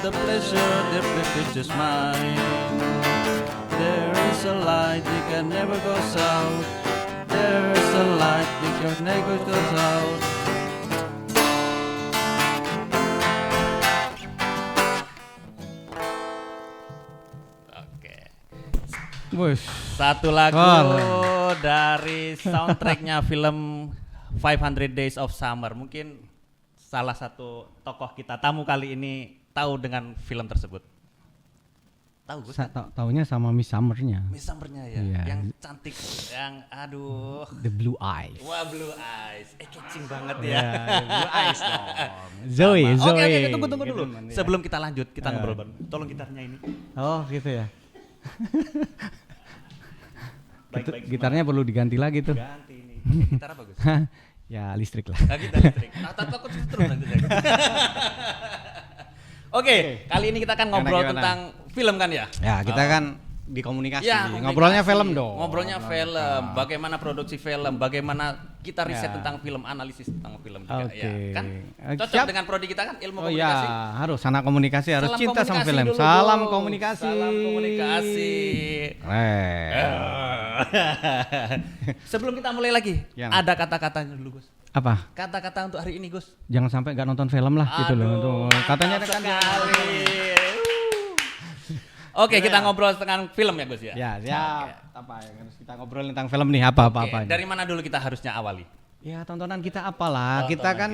the pleasure, the privilege is mine. There is a light that can never go out. There is a light that can never go out. Oke. Wush. Satu lagu dari soundtracknya film 500 Days of Summer. Mungkin salah satu tokoh kita tamu kali ini tahu dengan film tersebut. Tahu Gus? Taunya sama Miss Summer-nya. Miss Summer-nya ya, Iya. yang cantik, yang aduh. The Blue Eyes. Wah, Blue Eyes. Catching banget ya. Ya, Blue Eyes dong. Zoe. Oke, tunggu dulu. Gitu, ya. Sebelum kita lanjut, kita ngobrol bareng. Tolong gitarnya ini. Oh, gitu ya. Baik-baik. Gitarnya perlu diganti lagi tuh. Ganti ini. Gitar apa Gus? Ya, listrik lah. Gitar listrik. Takut terus nanti saya. Oke, kali ini kita akan ngobrol Gimana? tentang film kan ya? Ya, kita kan di komunikasi. Ya, Ngobrolnya komunikasi. film dong. Ngobrolnya film, bagaimana produksi film, bagaimana kita riset Ya. tentang film, analisis tentang film juga Oke. ya. Kan cocok Siap. dengan prodi kita kan ilmu Oh komunikasi. ya, harus anak komunikasi, harus Salam cinta sama komunikasi film. dulu, Salam Bos. komunikasi. Salam komunikasi. Sebelum kita mulai lagi, Ya. ada kata-katanya dulu Gus. Apa? Kata-kata untuk hari ini Gus. Jangan sampai nggak nonton film lah gitu loh. Untuk katanya mantap kan sekali. Oke, kita ngobrol tentang film ya Gus ya. Ya, siap. Apa yang harus kita ngobrol tentang film nih? Apa-apa? Oke, dari mana dulu kita harusnya awali? Ya, tontonan kita apalah. Tontonan Kita kan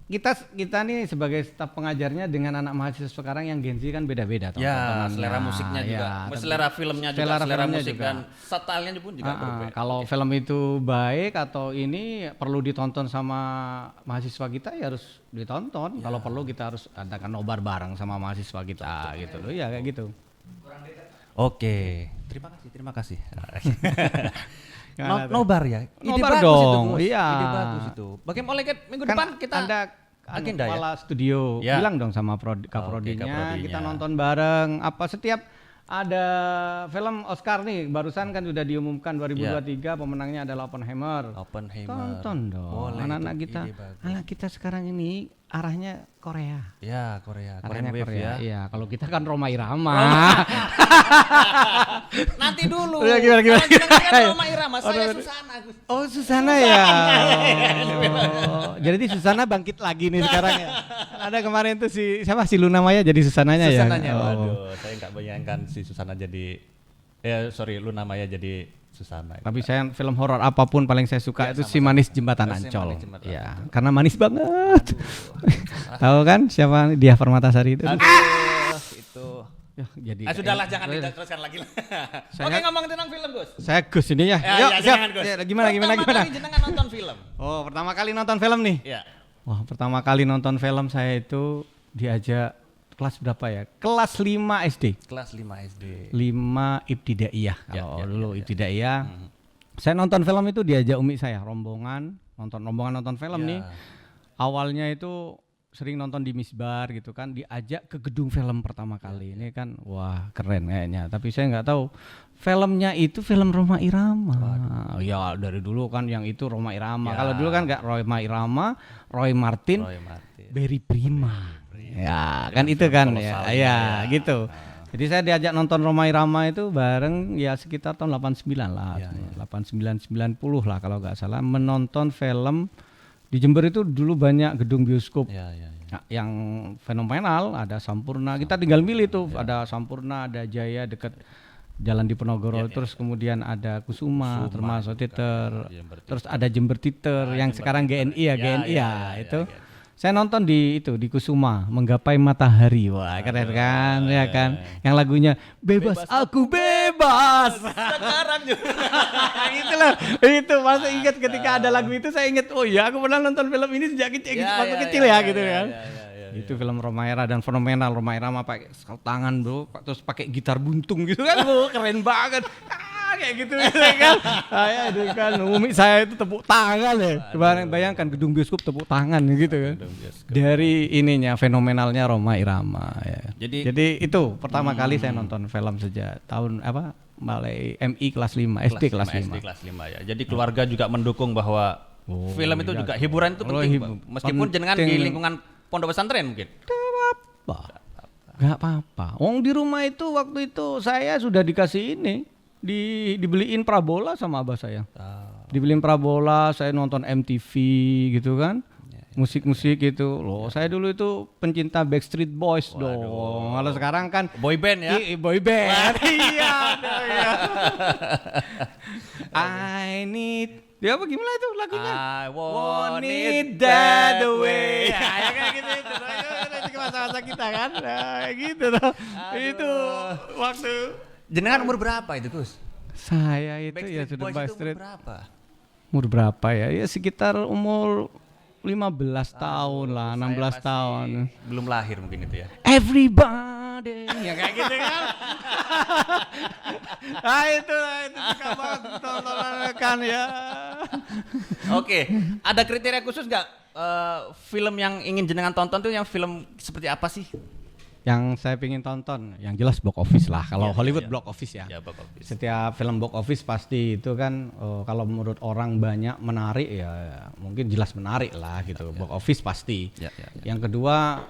kita. kita nih sebagai staf pengajarnya dengan anak mahasiswa sekarang yang Gen Z kan beda-beda Ya, tontonannya. selera musiknya juga, Ya, selera filmnya juga, selera selera filmnya musik juga. dan stylenya pun juga berbeda. Kalau film itu baik atau ini perlu ditonton sama mahasiswa kita ya harus ditonton. Kalau perlu kita harus adakan nobar bareng sama mahasiswa kita gitu loh. Ya kayak gitu. Oke, terima kasih. Nggak ada. Nobar ya, ide Nobar bagus dong, itu Gus. iya. Ide bagus itu. Bagaimana minggu Kan depan kita ada agenda ya? kepala studio Ya. bilang dong sama kaprodinya kaprodinya. kita nonton bareng apa setiap ada film Oscar nih barusan kan sudah diumumkan 2023 pemenangnya adalah Oppenheimer. Oppenheimer. Tonton dong. Boleh, Anak-anak itu kita, ide bagus. anak kita sekarang ini arahnya Korea. Ya, Korea Arahnya Wave Korea. ya. Iya, kalau kita kan Roma Irama. Nanti dulu. Udah, gimana? Kalau jenengan kan Roma Irama, saya Susana Gus. Oh, Susana ya. Oh, jadi Susana bangkit lagi nih sekarang ya. Ada kemarin tuh siapa si Luna Maya jadi Susananya ya. Susananya, Oh. waduh, saya nggak bayangkan si Susana jadi, Luna Maya jadi Susana. Tapi saya film horor apapun paling saya suka Ya, itu sama-sama. Si Manis Jembatan Si Ancol. Manis Jembatan Ya, karena manis banget. Tahu kan siapa Diah Permatasari itu? Aduh, itu. Ya, jadi Sudahlah, jangan diteruskan lagi lah. Saya- Oke, ngomong tentang film Gus. Saya Gus ini ya. Ya, Yuk, ya, siap. jangan, Gus. Ya, gimana? Pertama kali jenengan nonton film. Oh, pertama kali nonton film nih. Ya. Wah, pertama kali nonton film saya itu diajak kelas berapa ya? Kelas 5 SD. Kelas 5 SD. 5 ibtidaiyah Ya, kalau ya, dulu ya. ibtidaiyah. Saya nonton film itu diajak umi saya, rombongan nonton film Ya. nih. Awalnya itu sering nonton di Misbar gitu kan, diajak ke gedung film pertama kali. Ini kan wah keren kayaknya, tapi saya nggak tahu filmnya itu film Rhoma Irama. Ya dari dulu kan yang itu Rhoma Irama. Ya. Kalau dulu kan nggak Rhoma Irama, Roy Martin, Roy Martin. Barry Prima. Ya kan itu kan ya, kolosalnya, ya ya. gitu. Jadi saya diajak nonton Rhoma Irama itu bareng ya sekitar tahun 89 lah, Ya, ya. 89 90 lah kalau nggak salah menonton film di Jember itu dulu banyak gedung bioskop. Ya, ya, ya. Nah, yang fenomenal ada Sampurna. Kita tinggal milih tuh, ada Sampurna, ada Jaya dekat Jalan Diponegoro, terus kemudian ada Kusuma, termasuk Theater, Jember terus ada Jember Theater yang Jember sekarang GNI ya, GNI ya, itu. ya. Saya nonton di Kusuma, Menggapai Matahari. Wah, keren kan, ya kan. Yang lagunya Bebas Aku Bebas. Sekarang juga. Itu loh, itu masih ingat ketika ada lagu itu saya ingat, oh ya aku pernah nonton film ini sejak kecil, waktu kecil ya, gitu kan. Itu film Rhoma Irama dan fenomenal. Rhoma Irama pakai sarung tangan bro, terus pakai gitar buntung gitu kan, keren banget. Kayak gitu kan. Saya itu kan umi saya itu tepuk tangan ya. Bayangkan gedung bioskop tepuk tangan gitu kan. Dari ininya fenomenalnya Rhoma Irama ya. Jadi itu pertama kali saya nonton film sejak tahun apa? Balai MI kelas 5, SD kelas 5. SD kelas 5 ya. Jadi keluarga juga mendukung bahwa film itu juga hiburan itu penting, Bang. Meskipun jenengan di lingkungan pondok pesantren mungkin. Nggak apa-apa. Wong di rumah itu waktu itu saya sudah dikasih ini, dibeliin parabola sama abah saya. Dibeliin parabola, saya nonton MTV gitu kan. Musik-musik gitu loh. Saya dulu itu pencinta Backstreet Boys dong. Kalau sekarang kan Boy band ya? Boy band. Iya. I need. Dia apa gimana itu lagunya? I want it that way. Ya kayak gitu itu. Itu masa-masa kita kan. Nah, gitu tuh. Itu waktu. Jenengan umur berapa itu, Gus? Saya itu Backstreet ya sudah Boys itu Backstreet. umur berapa? Umur berapa ya? Ya sekitar umur 15 tahun lah, 16 tahun. Belum lahir mungkin itu ya. Everybody. Ya kayak gitu kan. Nah itu suka banget tontonan kan ya. Oke, ada kriteria khusus nggak film yang ingin jenengan tonton tuh yang film seperti apa sih? Yang saya pengen tonton, yang jelas box office lah. Kalau Hollywood box office ya. Ya, box office. Setiap film box office pasti itu kan kalau menurut orang banyak menarik ya mungkin jelas menarik lah gitu. Box office pasti. Yang kedua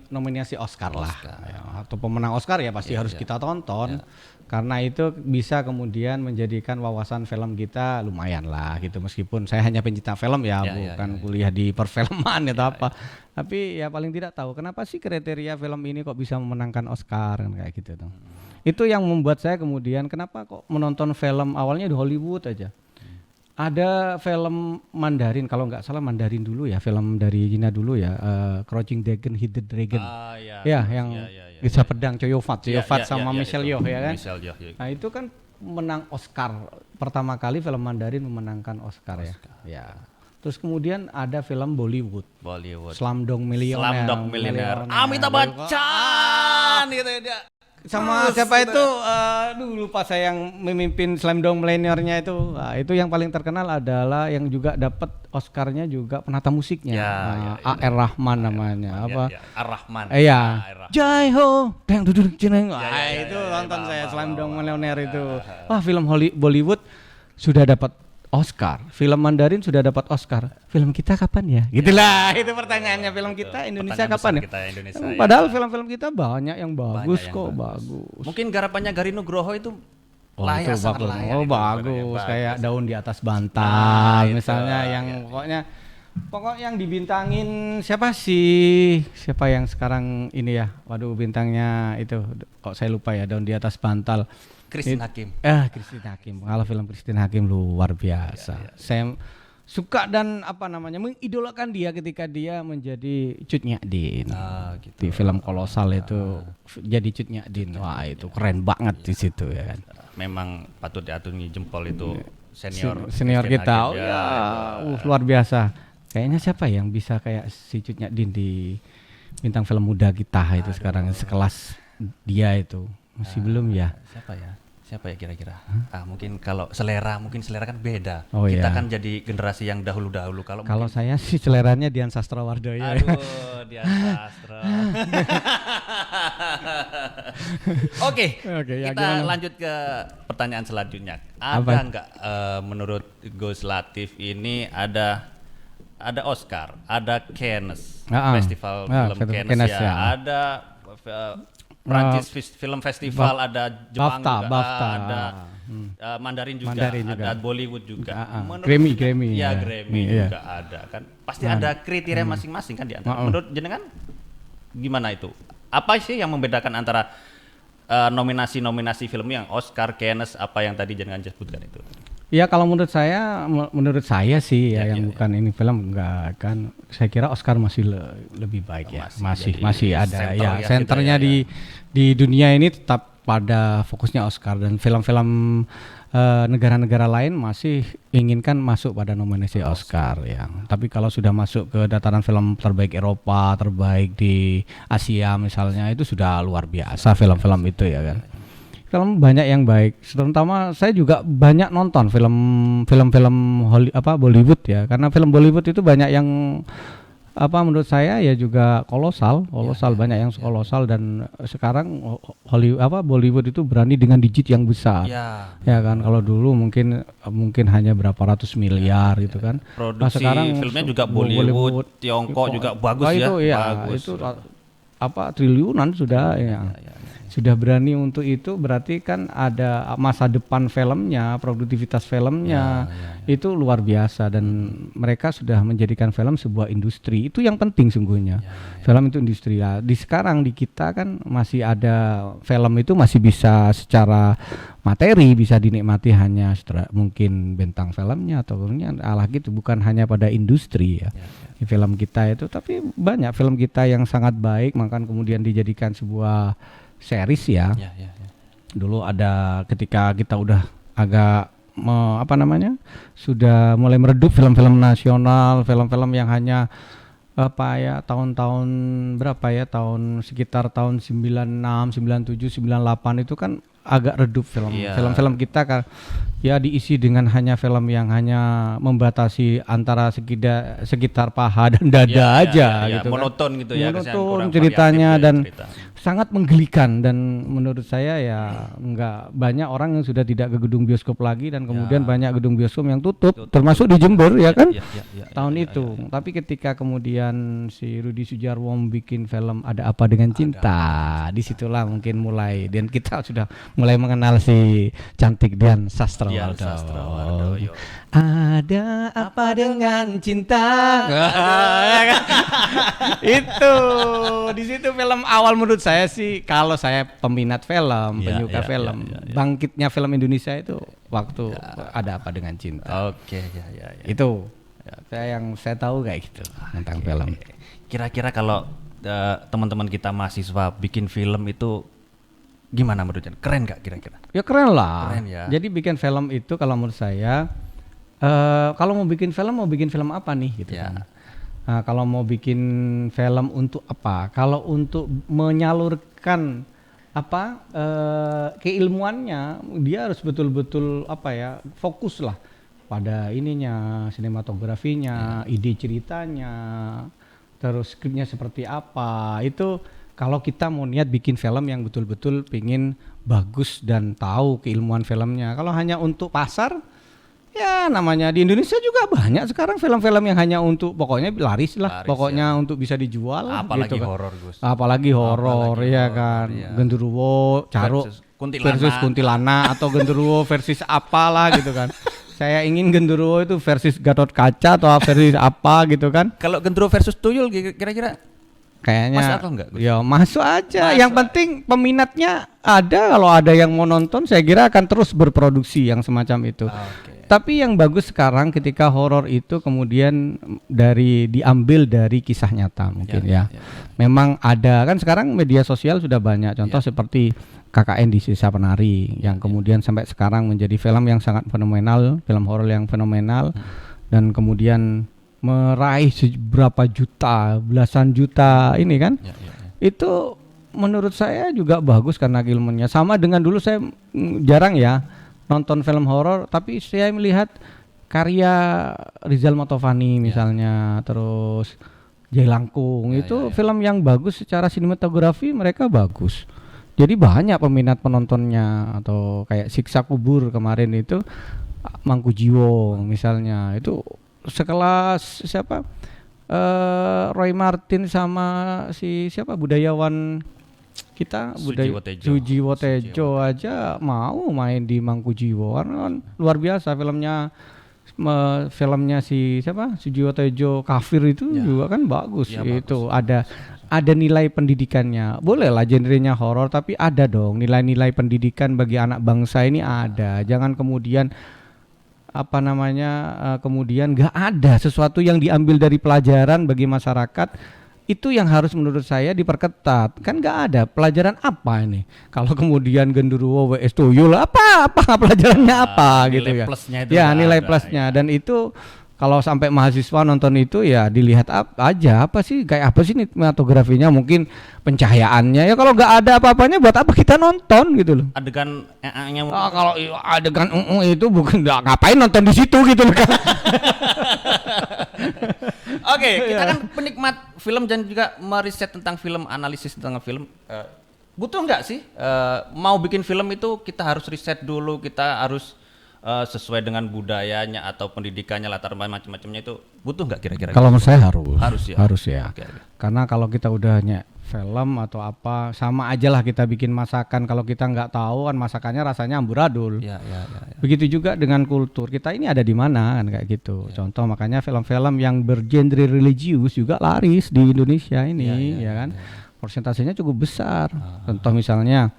nominasi Oscar lah. Ya, atau pemenang Oscar ya pasti harus kita tonton. Karena itu bisa kemudian menjadikan wawasan film kita lumayan lah gitu. Meskipun saya hanya pencinta film ya, bukan kuliah di perfilman atau apa. Tapi ya paling tidak tahu kenapa sih kriteria film ini kok bisa memenangkan Oscar kan kayak gitu tuh. Itu yang membuat saya kemudian kenapa kok menonton film awalnya di Hollywood aja. Ada film Mandarin, kalau nggak salah Mandarin dulu ya, film dari Cina dulu ya, Crouching Dragon, Hidden Dragon. Yang bisa pedang Chow Yun-fat sama Michelle Yeoh ya kan. Nah itu kan menang Oscar pertama kali film Mandarin memenangkan Oscar. Ya. Terus kemudian ada film Bollywood. Slumdog Millionaire. Amitabh Bachchan gitu ya. Sama siapa itu lupa saya yang memimpin Slumdog Millionaire-nya itu. Nah, itu yang paling terkenal adalah yang juga dapat Oscar-nya juga penata musiknya. A.R. Rahman namanya. Ar-Rahman. Iya. Jai Ho, dang duduk jeneng. Itu nonton saya Slumdog Millionaire itu. Wah, film Bollywood sudah dapat Oscar, film Mandarin sudah dapat Oscar. Film kita kapan ya? Gitulah, itu pertanyaannya, film kita Indonesia kapan ya? Padahal film-film kita banyak yang bagus kok, bagus. Mungkin garapannya Garin Nugroho itu layak, sangat layak. Bagus, kayak Daun di Atas Bantal misalnya yang pokoknya yang dibintangin siapa yang sekarang ini ya? Waduh, bintangnya itu kok saya lupa ya, Daun di Atas Bantal. Christine Hakim. Christine Hakim. Kalau film Christine Hakim luar biasa. Saya suka dan mengidolakan dia ketika dia menjadi Cut Nyak-din. Gitu. Di film Kolosal itu jadi Cut Nyak-din. Wah, itu keren banget di situ ya kan. Memang patut diacungi jempol itu senior kita. Luar biasa. Kayaknya siapa yang bisa kayak si Cut Nyak-din di bintang film muda kita itu sekarang sekelas dia itu. Masih belum ya? Siapa ya kira-kira? Mungkin kalau selera kan beda. Kita kan jadi generasi yang dahulu-dahulu. Kalau saya sih seleranya Dian Sastrowardoyo. Aduh, Dian Sastro. Oke, kita lanjut ke pertanyaan selanjutnya. Ada nggak menurut Gus Latif ini ada Oscar, ada Cannes, festival film Cannes ya, ada Prancis Film Festival, ada Jepang BAFTA, ada Mandarin juga, ada Bollywood juga. Grammy. Ya, Grammy juga ada kan. Pasti ada kriteria masing-masing kan di antara. Menurut jenengan gimana itu? Apa sih yang membedakan antara nominasi film yang Oscar, Cannes, apa yang tadi jenengan sebutkan itu? Ya kalau menurut saya sih yang bukan ini film enggak kan, saya kira Oscar masih lebih baik ya, masih ada ya senternya di dunia ini tetap pada fokusnya Oscar, dan film-film negara-negara lain masih inginkan masuk pada nominasi Oscar ya. Tapi kalau sudah masuk ke dataran film terbaik Eropa, terbaik di Asia misalnya, itu sudah luar biasa film-film itu ya kan. Film banyak yang baik, terutama saya juga banyak nonton film-film Bollywood ya, karena film Bollywood itu banyak yang menurut saya ya juga kolosal banyak yang kolosal, dan sekarang Bollywood itu berani dengan digit yang besar ya kan. Kalau dulu mungkin hanya berapa ratus miliar gitu kan. Produksi sekarang filmnya juga Bollywood, Tiongkok juga bagus ya. Itu triliunan sudah ya. Sudah berani untuk itu, berarti kan ada masa depan filmnya, produktivitas filmnya itu luar biasa, dan mereka sudah menjadikan film sebuah industri. Itu yang penting sungguhnya. Film itu industri. Ya, sekarang di kita kan masih ada film itu masih bisa secara materi bisa dinikmati hanya mungkin bintang filmnya atau alah gitu, bukan hanya pada industri ya. Di film kita itu, tapi banyak film kita yang sangat baik, maka kemudian dijadikan sebuah series ya. Dulu ada ketika kita udah agak sudah mulai meredup film-film nasional, film-film yang hanya tahun-tahun berapa ya, sekitar tahun 96, 97, 98 itu kan agak redup film-film kita kan ya, diisi dengan hanya film yang hanya membatasi antara sekitar paha dan dada aja gitu, monoton kan. Gitu ya, monoton ceritanya dan sangat menggelikan, dan menurut saya ya nggak banyak orang yang sudah tidak ke gedung bioskop lagi, dan kemudian banyak gedung bioskop yang tutup. Termasuk di Jember ya kan tahun itu. Tapi ketika kemudian si Rudi Sudjarwo bikin film Ada Apa Dengan Cinta, disitulah mungkin mulai, dan kita sudah mulai mengenal si cantik Dian Sastrowardoyo. Ada apa dengan cinta? Itu di situ film awal menurut saya sih, kalau saya peminat film, penyuka film, bangkitnya film Indonesia itu waktu Ada Apa Dengan Cinta. Itu saya tahu kayak gitu tentang film. Kira-kira kalau teman-teman kita mahasiswa bikin film itu gimana menurutnya? Keren gak kira-kira? Ya keren lah. Keren ya. Jadi bikin film itu kalau menurut saya, kalau mau bikin film apa nih gitu kan. Nah, kalau mau bikin film untuk apa? Kalau untuk menyalurkan keilmuannya, dia harus betul-betul fokus lah pada ininya, sinematografinya, ide ceritanya, terus skripnya seperti apa. Itu kalau kita mau niat bikin film yang betul-betul pingin bagus dan tahu keilmuan filmnya. Kalau hanya untuk pasar, ya namanya di Indonesia juga banyak sekarang film-film yang hanya untuk pokoknya laris pokoknya untuk bisa dijual. Apalagi gitu kan. horor, Gus. Apalagi horor ya kan. Genderuwo, Caruk versus Kuntilanak atau Genderuwo versus apalah gitu kan. Saya ingin Genderuwo itu versus Gatot Kaca atau versus apa gitu kan. Kalau Genderuwo versus Tuyul kira-kira kayaknya masuk akal enggak, Gus? Ya masuk aja. Yang penting peminatnya ada. Kalau ada yang mau nonton, saya kira akan terus berproduksi yang semacam itu. Tapi yang bagus sekarang ketika horor itu kemudian diambil dari kisah nyata mungkin ya. Memang ada kan sekarang media sosial sudah banyak contoh seperti KKN di Sisa Penari yang kemudian sampai sekarang menjadi film yang sangat fenomenal, film horor yang fenomenal, dan kemudian meraih berapa juta, belasan juta ini kan. Itu menurut saya juga bagus karena ilmunya. Sama dengan dulu saya jarang ya nonton film horor, tapi saya melihat karya Rizal Motovani misalnya, terus Jai Langkung itu film yang bagus secara sinematografi, mereka bagus. Jadi banyak peminat penontonnya. Atau kayak Siksa Kubur kemarin itu Mangkujiwo misalnya, itu sekelas siapa Roy Martin sama siapa budayawan kita Sujiwo Tejo aja mau main di Mangkujiwo karena kan luar biasa filmnya si siapa Sujiwo Tejo Kafir itu juga kan bagus itu bagus. Ada nilai pendidikannya, boleh lah genrenya horor tapi ada dong nilai-nilai pendidikan bagi anak bangsa ini ada. Jangan kemudian kemudian nggak ada sesuatu yang diambil dari pelajaran bagi masyarakat. Itu yang harus menurut saya diperketat. Kan nggak ada pelajaran apa ini. Kalau kemudian Genderuwo WS Tuyul apa pelajarannya apa gitu ya. Nilai plusnya. Dan itu kalau sampai mahasiswa nonton itu ya dilihat aja apa sih kayak apa sih sinematografinya, mungkin pencahayaannya. Ya kalau nggak ada apa-apanya buat apa kita nonton gitu loh. Adegan nya kalau adegan itu bukan ngapain nonton di situ gitu loh. Oke, kita kan penikmat film dan juga meriset tentang film, analisis tentang film. Butuh nggak sih mau bikin film itu kita harus riset dulu, kita harus sesuai dengan budayanya atau pendidikannya, latar macam-macamnya itu butuh nggak kira-kira? Kalau menurut saya harus ya. Okay. Karena kalau kita udah film atau apa, sama aja lah kita bikin masakan, kalau kita nggak tahu kan masakannya rasanya amburadul. Ya. Begitu juga dengan kultur kita ini ada di mana kan kayak gitu. Contoh makanya film-film yang bergenre religius juga laris di Indonesia ini ya kan. Persentasenya cukup besar. Contoh misalnya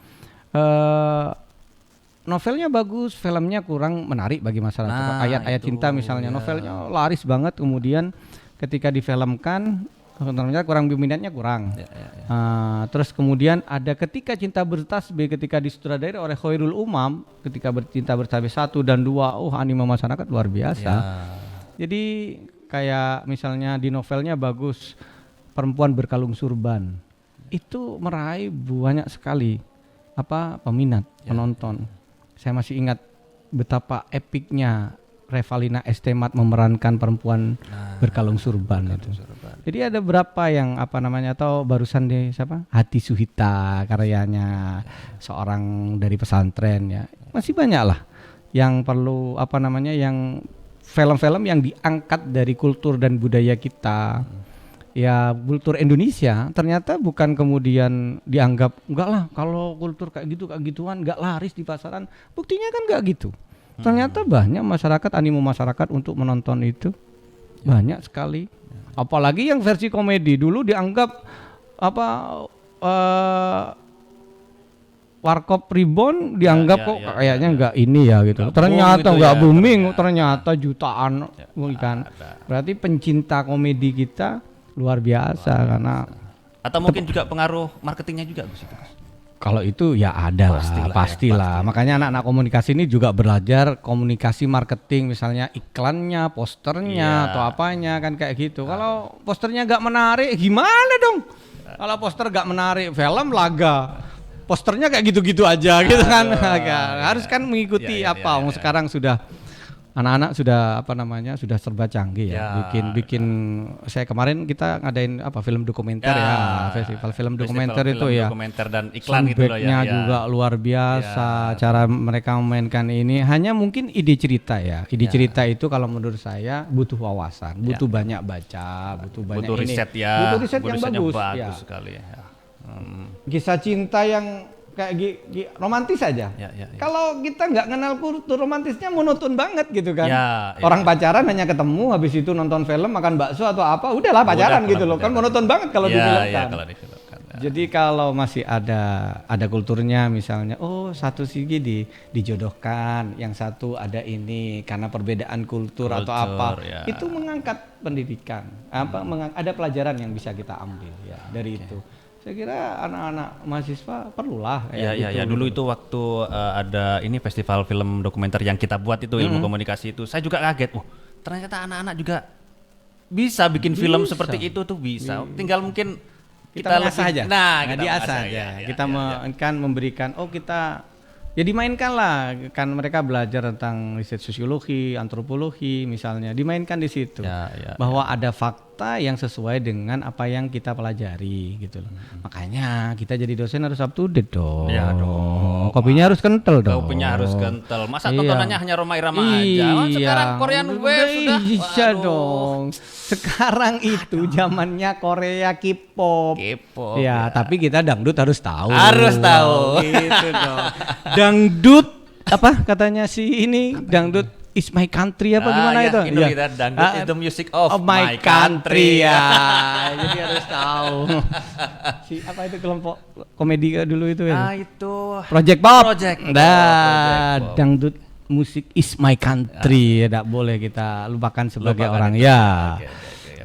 novelnya bagus, filmnya kurang menarik bagi masyarakat. Ayat-ayat cinta misalnya, novelnya laris banget, kemudian ketika difilmkan ternyata kurang, minatnya kurang. Terus kemudian ada Ketika Cinta Bertasbih, ketika disutradarai oleh Khairul Umam, ketika Cinta Bertasbih 1 dan 2, anime masyarakat luar biasa. Jadi kayak misalnya di novelnya bagus, Perempuan Berkalung Surban, itu meraih banyak sekali peminat, penonton. Saya masih ingat betapa epiknya Revalina S. Temat memerankan perempuan berkalung surban itu. Jadi ada berapa yang atau barusan deh Hati Suhita, karyanya seorang dari pesantren ya. Masih banyak lah yang perlu yang film-film yang diangkat dari kultur dan budaya kita. Ya kultur Indonesia ternyata bukan kemudian dianggap enggak lah kalau kultur kayak gituan enggak laris di pasaran. Buktinya kan enggak gitu. Ternyata banyak masyarakat, animo masyarakat untuk menonton itu banyak sekali. Apalagi yang versi komedi, dulu dianggap Warkop Reborn dianggap kayaknya enggak ini ya gitu. Ternyata enggak booming, ternyata jutaan kan. Berarti pencinta komedi kita luar biasa karena atau mungkin juga pengaruh marketingnya juga Gus itu. Kalau itu ya ada pastilah. Makanya anak-anak komunikasi ini juga belajar komunikasi marketing, misalnya iklannya, posternya atau apanya kan kayak gitu. Kalau posternya nggak menarik gimana dong? Kalau poster nggak menarik, film laga, posternya kayak gitu-gitu aja gitu kan. Harus kan mengikuti sekarang sudah anak-anak sudah sudah serba canggih ya. Bikin saya kemarin kita ngadain film dokumenter festival film dokumenter itu ya. Dokumenter dan iklan gitu loh ya. Juga luar biasa cara mereka memainkan ini. Hanya mungkin ide cerita ya. Ide cerita itu kalau menurut saya butuh wawasan, butuh banyak baca, butuh riset butuh riset yang bagus sekali ya. Kisah cinta yang kayak romantis aja. Kalau kita nggak kenal kultur romantisnya monoton banget gitu kan. Orang pacaran hanya ketemu, habis itu nonton film, makan bakso atau apa, udahlah pacaran gitu loh. Kan monoton banget kalau difilmkan. Jadi kalau masih ada kulturnya, misalnya satu segi dijodohkan, yang satu ada ini karena perbedaan kultur atau apa. Itu mengangkat pendidikan. Ada pelajaran yang bisa kita ambil ya dari itu. Saya kira anak-anak mahasiswa perlulah ya dulu itu waktu ada ini festival film dokumenter yang kita buat itu ilmu komunikasi itu, saya juga kaget. Ternyata anak-anak juga bisa bikin film seperti itu tuh bisa. Tinggal mungkin kita mengasah aja. Kita diasah aja. Kita memberikan kita dimainkan lah, kan mereka belajar tentang riset sosiologi, antropologi misalnya, dimainkan di situ. Bahwa ada fakta yang sesuai dengan apa yang kita pelajari gitu loh. Makanya kita jadi dosen harus up to date dong. Kopinya harus kental dong. Masa tontonannya hanya Rhoma Irama aja? Sekarang Korean Wave sudah. Iya dong. Sekarang itu zamannya Korea K-pop. Ya, tapi kita dangdut harus tahu. Gitu dong. Dangdut katanya si ini dangdut is my country gimana itu? Dangdut is the music of my country ya. Jadi harus tahu. Itu kelompok komedi dulu itu ya. Itu Project Pop. Dangdut musik is my country, tidak boleh kita lupakan sebagai orang ya.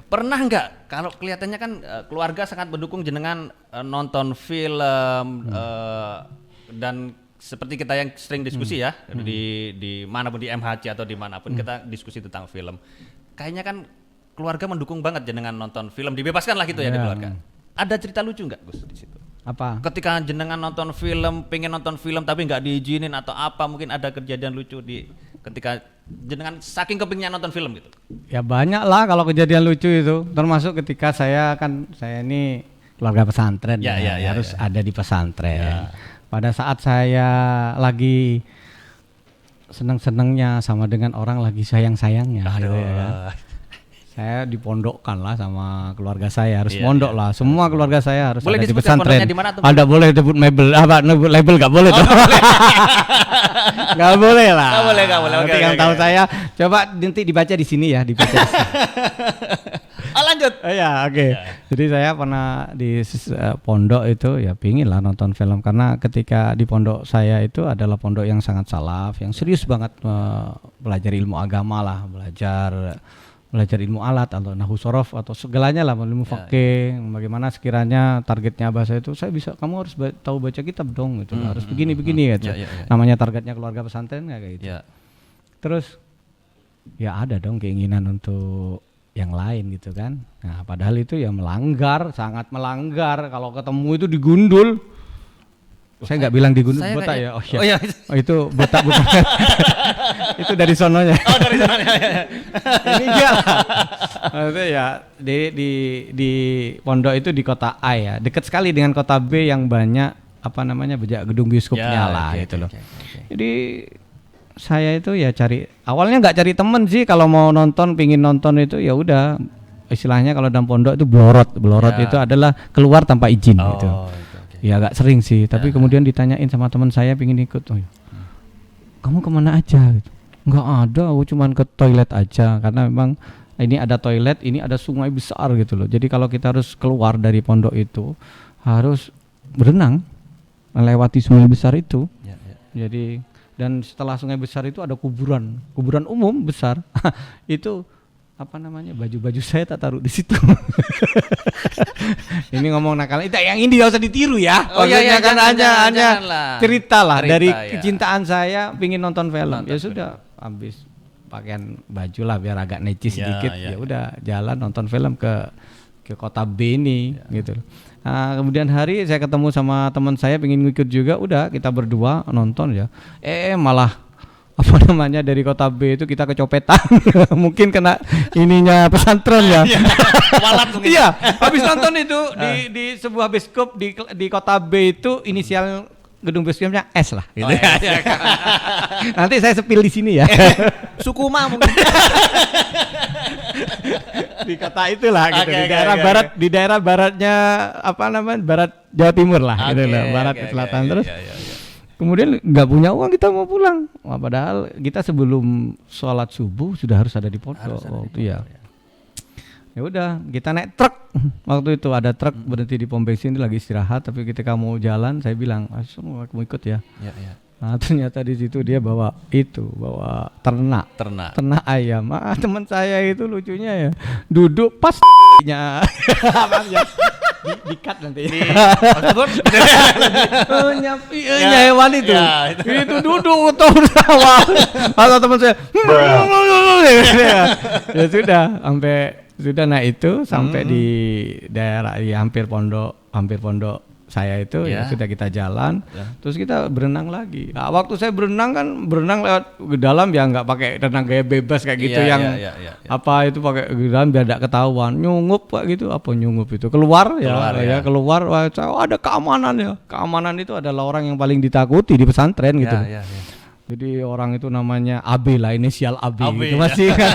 Pernah nggak kalau kelihatannya kan keluarga sangat mendukung jenengan nonton film dan seperti kita yang sering diskusi ya di manapun di MHC atau dimanapun kita diskusi tentang film. Kayaknya kan keluarga mendukung banget jenengan nonton film, dibebaskan lah gitu ya di keluarga. Ada cerita lucu nggak Gus di situ? Apa? Ketika jenengan nonton film, pengen nonton film tapi nggak diizinin atau apa, mungkin ada kejadian lucu ketika jenengan saking kepingnya nonton film gitu? Ya banyak lah kalau kejadian lucu itu, termasuk ketika saya ini keluarga pesantren harus ada di pesantren. Pada saat saya lagi seneng-senengnya sama dengan orang lagi sayang-sayangnya gitu ya kan. saya dipondokkan lah sama keluarga saya, harus Iya, pondok iya. lah. Semua keluarga saya harus Boleh ada di disebutkan pesantren. pondoknya di mana tuh? Ada boleh sebut label, apa nyebut label nggak boleh tuh. Nggak boleh lah. Nggak boleh, nggak boleh. Nanti Oke, yang oke, tahu oke. saya, coba nanti dibaca di sini ya, dibaca. Di sini. Lanjut. Iya, oke. Jadi saya pernah di pondok itu ya pingin lah nonton film, karena ketika di pondok saya itu adalah pondok yang sangat salaf, yang serius banget belajar ilmu agama lah, belajar ilmu alat atau nahwu sorof atau segalanya lah, ilmu fikih. Bagaimana sekiranya targetnya abah saya itu, saya bisa, kamu harus tahu baca kitab dong gitu, harus begini gitu. Ya. Namanya targetnya keluarga pesantren kayak gitu. Ya. Terus ya ada dong keinginan untuk yang lain gitu kan. Nah, padahal itu ya melanggar, sangat melanggar. Kalau ketemu itu digundul. Saya nggak bilang digundul, saya botak kayak- ya. Oh, iya. oh, iya. Oh, itu botak bukan. Itu dari sononya. Oh, dari sana. Ini enggak lah. Maksudnya ya di pondok itu di kota A ya, dekat sekali dengan kota B yang banyak apa namanya gedung bioskopnya lah gitu loh. Jadi saya itu ya awalnya nggak cari temen sih, kalau mau nonton, pingin nonton itu ya udah, istilahnya kalau dalam pondok itu belorot Ya. itu adalah keluar tanpa izin gitu. Oke. Ya agak sering sih, tapi kemudian ditanyain sama teman saya pingin ikut, oh, kamu kemana aja? Gitu. Nggak ada, aku cuman ke toilet aja, karena memang ini ada toilet, ini ada sungai besar gitu loh. Jadi kalau kita harus keluar dari pondok itu harus berenang melewati sungai besar itu. Ya. Jadi dan setelah sungai besar itu ada kuburan umum besar. Itu apa namanya, baju saya tak taruh di situ. Ini ngomong nakal, itu yang ini nggak usah ditiru ya. Oh, iya, Maksudnya kan hanya janganlah. cerita lah dari Ya. kecintaan saya pingin nonton film. Nonton Ya film. sudah, habis pakaian baju lah biar agak necis Ya, sedikit. ya, Ya udah jalan nonton film ke kota B ini gitu. Nah, kemudian hari saya ketemu sama teman saya pingin ngikut juga, udah kita berdua nonton ya. Malah apa namanya, dari kota B itu kita kecopetan. Mungkin kena ininya pesantren ya. Walat mungkin. Iya, habis nonton itu di sebuah bioskop di kota B itu, inisial gedung bioskopnya S lah gitu. Nanti saya sepil di sini ya. Sukuma mungkin. Di kota itulah gitu, Oke, di oke, daerah oke, barat, di daerah baratnya apa namanya, barat Jawa Timur lah gitu loh, barat ke selatan. Terus kemudian nggak punya uang, kita mau pulang. Wah, padahal kita sebelum sholat subuh sudah harus ada di pondok waktu ya. Ya udah, kita naik truk. Waktu itu ada truk berhenti di pom bensin, lagi istirahat, tapi ketika mau jalan saya bilang, "Semua mau ikut ya." Ya. Nah, ternyata di situ dia bawa ternak ayam. Teman saya itu lucunya ya, duduk pas nya. Di-cut nanti. Hewan itu. Ya, Itu duduk tertawa. Atau teman saya. Ya sudah, sudah naik itu sampai di daerah hampir pondok saya itu ya sudah kita jalan, terus kita berenang lagi. Nah, waktu saya berenang lewat ke dalam ya, nggak pakai renang gaya bebas kayak gitu apa itu pakai ke dalam biar tidak ketahuan, nyungup kayak gitu. Apa nyungup itu keluar. Wah, ada keamanan itu adalah orang yang paling ditakuti di pesantren gitu. Jadi orang itu namanya AB lah, inisial AB gitu. Masih kan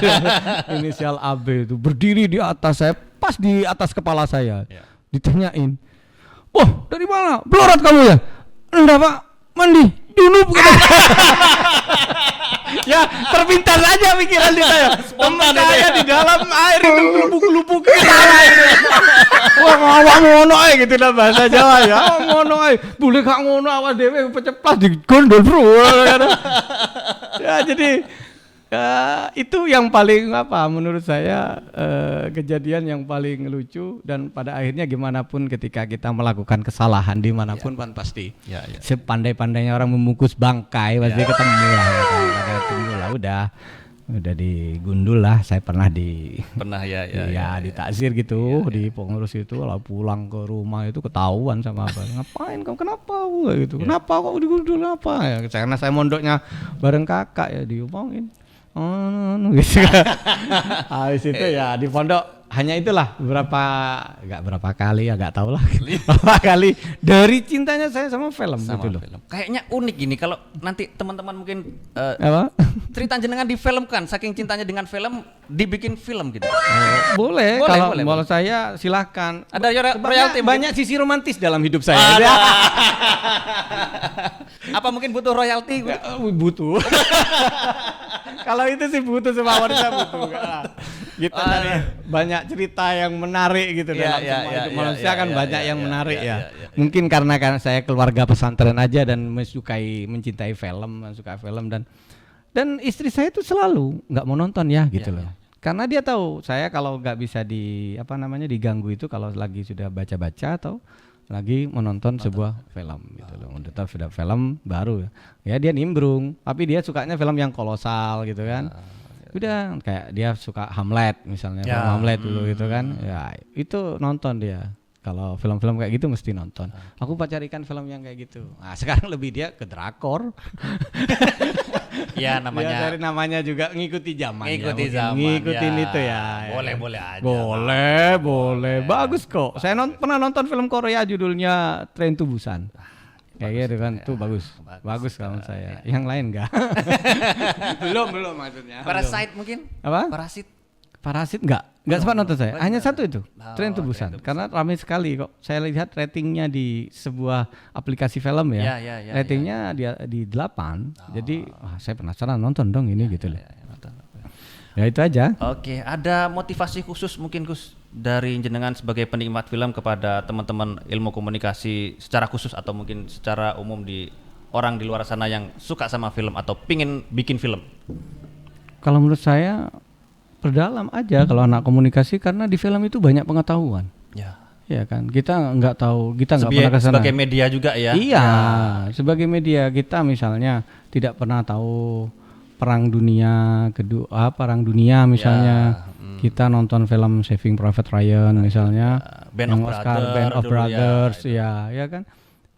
inisial AB itu berdiri di atas saya, pas di atas kepala saya. Ditanyain, "Wah, dari mana? Belorot kamu ya?" "Enggak, Pak, mandi dulu." Ya, terpintas aja pikiran di saya. Teman saya di dalam air itu gelubuk-gelubuk kepala itu. Wah, ngawak ngono ae gitu lah bahasa Jawa ya. Ngono ae. Boleh gak ngono, awak dhewe peceplas digondol, Bro. Ya, jadi itu yang paling menurut saya kejadian yang paling lucu, dan pada akhirnya gimana pun ketika kita melakukan kesalahan dimanapun kan pasti sepandai-pandainya orang membungkus bangkai pasti ketemu lah, udah digundul lah. Saya pernah ditakzir gitu di pengurus itu, lah pulang ke rumah itu ketahuan sama abang, "Ngapain kamu, kenapa gitu, kenapa kok digundul, apa ya?" Karena saya mondoknya bareng kakak ya, diomongin gitu. Habis itu ya di pondok hanya itulah berapa kali ya nggak tahu lah berapa kali dari cintanya saya sama film gitu loh. Kayaknya unik gini kalau nanti teman-teman mungkin Apa? cerita jenengan difilmkan saking cintanya dengan film dibikin film gitu. Boleh, Boleh, kalau boleh, mau saya silahkan. Ada royalti banyak sisi romantis dalam hidup saya. Apa mungkin butuh royalti? Butuh. Kalau itu sih butuh, semua wanita butuh. Kita cari banyak cerita yang menarik gitu dalam semua hidup manusia kan banyak yang menarik ya. Mungkin karena saya keluarga pesantren aja dan mencintai film, suka film dan istri saya itu selalu nggak mau nonton ya gitu loh. Karena dia tahu saya kalau nggak bisa diganggu itu kalau lagi sudah baca-baca atau lagi menonton sebuah film gitu loh. Menonton film baru ya dia nimbrung, tapi dia sukanya film yang kolosal gitu kan. Udah kayak dia suka Hamlet misalnya, film Hamlet dulu gitu kan. Ya itu nonton dia. Kalau film-film kayak gitu mesti nonton. Aku carikan film yang kayak gitu. Nah, sekarang lebih dia ke drakor. Ya namanya. Ya, dari namanya juga ngikuti zaman. Ngikutin itu ya. Boleh aja. Boleh. Bagus kok. Saya pernah nonton film Korea judulnya Train to Busan. Kayak gitu kan, tuh bagus kalau saya. Yang lain enggak? belum maksudnya. Parasite mungkin? Apa? Parasit enggak sempat nonton saya. Hanya satu itu, Train to Busan. Karena ramai sekali kok. Saya lihat ratingnya di sebuah aplikasi film ya. Ratingnya dia di 8. Jadi saya penasaran nonton dong ini gitu loh. Ya itu aja. Oke, ada motivasi khusus mungkin Gus dari jenengan sebagai penikmat film kepada teman-teman ilmu komunikasi secara khusus atau mungkin secara umum di orang di luar sana yang suka sama film atau pingin bikin film? Kalau menurut saya perdalam aja kalau anak komunikasi karena di film itu banyak pengetahuan. Ya kan, kita nggak tahu, kita nggak pernah kesana. Sebagai media juga ya. Iya, sebagai media kita misalnya tidak pernah tahu perang dunia misalnya. Kita nonton film Saving Private Ryan misalnya, Band of Brothers ya kan.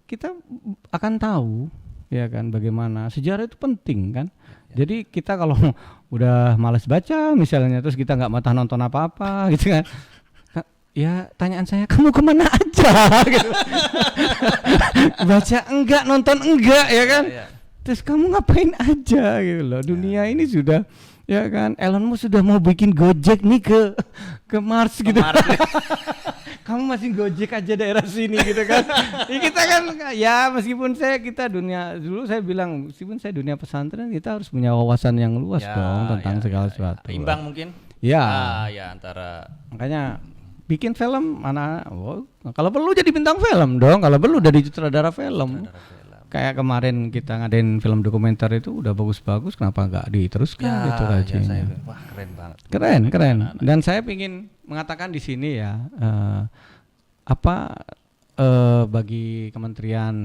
Kita akan tahu ya kan bagaimana sejarah itu penting kan. Jadi kita kalau udah malas baca misalnya terus kita nggak matah nonton apa-apa gitu kan, ya tanyaan saya kamu kemana aja gitu. Baca enggak, nonton enggak ya kan. Terus kamu ngapain aja gitu loh. Dunia ini sudah ya kan, Elon Musk sudah mau bikin Gojek nih ke Mars gitu. Kamu masih Gojek aja daerah sini gitu kan. Ya kita kan ya meskipun kita dunia dulu saya bilang meskipun saya dunia pesantren kita harus punya wawasan yang luas dong tentang segala sesuatu. Imbang mungkin? Ya. Ya antara makanya bikin film kalau perlu jadi bintang film dong, kalau perlu jadi sutradara film. Kayak kemarin kita ngadain film dokumenter itu udah bagus-bagus, kenapa nggak diteruskan gitu aja. Wah keren banget. Keren. Dan saya ingin mengatakan di sini ya bagi Kementerian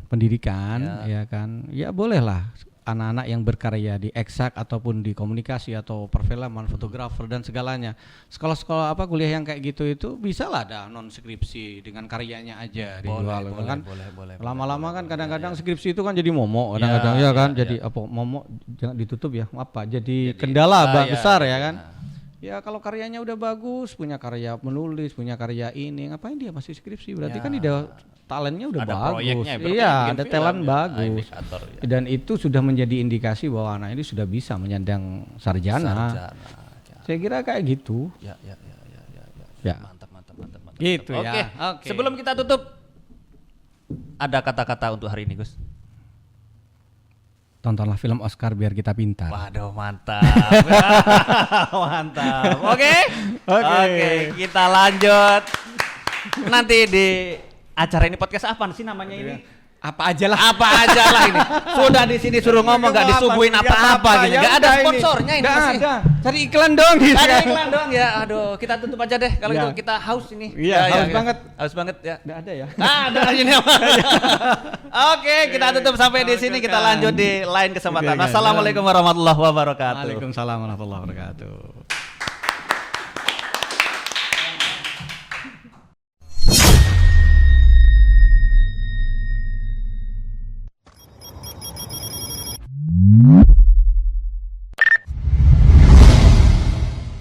Pendidikan ya kan, ya bolehlah anak-anak yang berkarya di eksak ataupun di komunikasi atau perfilman, fotografer dan segalanya. Sekolah-sekolah kuliah yang kayak gitu itu bisa lah ada non skripsi dengan karyanya aja dijual kan. Lama-lama kan kadang-kadang skripsi itu kan jadi momok kadang-kadang jadi momok jangan ditutup ya jadi kendala besar ya kan. Ya kalau karyanya udah bagus, punya karya menulis, punya karya ini, ngapain dia masih skripsi? Berarti kan talentnya udah ada bagus. Iya, ada talent bagus. Dan itu sudah menjadi indikasi bahwa anak ini sudah bisa menyandang sarjana. Saya kira kayak gitu. Ya. Mantap. Gitu Oke. ya. Oke. Sebelum kita tutup, ada kata-kata untuk hari ini, Gus. Tontonlah film Oscar biar kita pintar. Waduh, mantap. Mantap. Oke, kita lanjut. Nanti di acara ini podcast apa sih namanya ini? Apa aja lah ini. Sudah di sini suruh ngomong nggak disuguhin apa-apa gitu. Nggak ada sponsornya ini. Nggak ada. Cari iklan dong gitu. Ada iklan dong ya. Aduh, kita tutup aja deh. Kalau itu kita haus ini. Iya, haus banget ya. Nggak ada ya. Ada ini apa? Oke, kita tutup sampai di sini. Kita lanjut di lain kesempatan. Assalamualaikum warahmatullahi wabarakatuh. Waalaikumsalam warahmatullahi wabarakatuh.